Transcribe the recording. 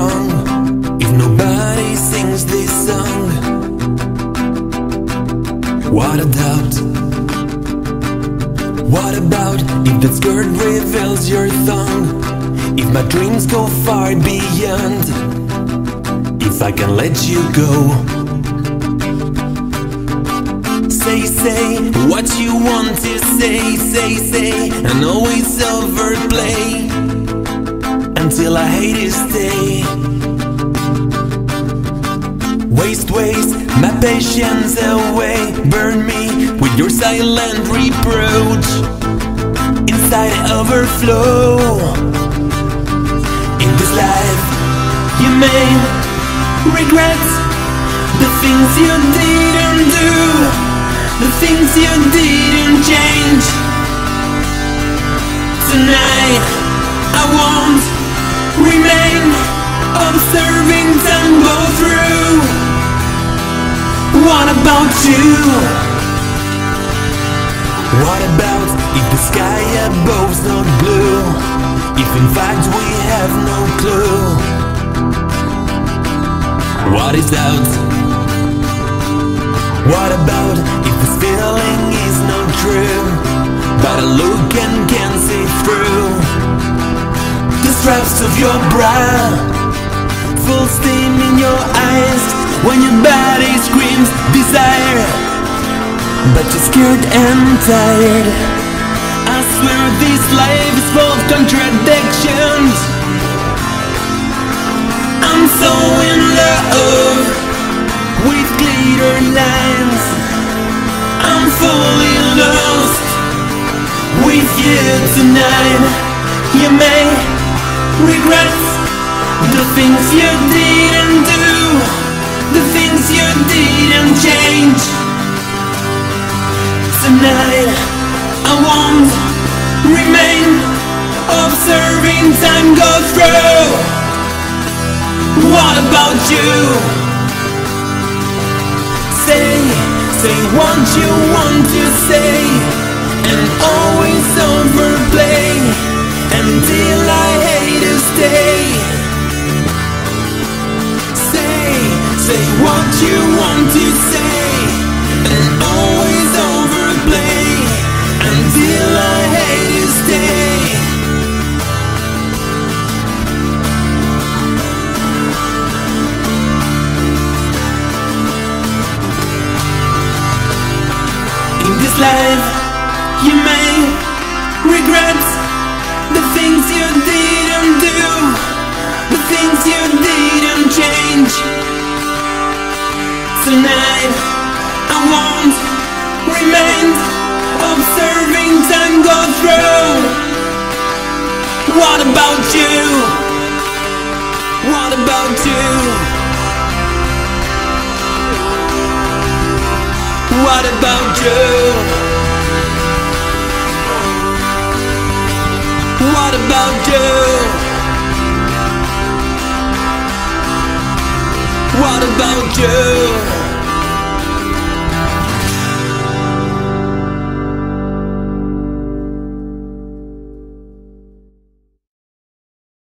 wrong if nobody sings this song? What a doubt. What about if that skirt reveals your thong? If my dreams go far beyond, if I can let you go. Say what you want to say, and always overplay until I hate to stay. Waste my patience away. Burn me with your silent reproach. Inside I overflow. In this life you may regret the things you didn't do, the things you didn't change. Tonight I won't remain observing time go through. What about you? What about if the sky above's not blue? If in fact we have no clue? What is out? What about if this feeling is not true, but I look and can't see through the straps of your bra, full steam in your eyes when your body screams desire, but you're scared and tired. I swear this life is full of contradictions. I'm so in love with glitter lines. I'm fully lost with you tonight. You may regret the things you didn't do, the things you didn't change. Tonight I won't remain observing time go through. What about you? Say what you want to say, and always overplay until I hate to stay. Say what you want to say, and always overplay until I hate to stay. In this life you may regret the things you didn't do, the things you didn't change. Tonight I won't remain observing time go through. What about you? What about you? What about you? What about you? What about you?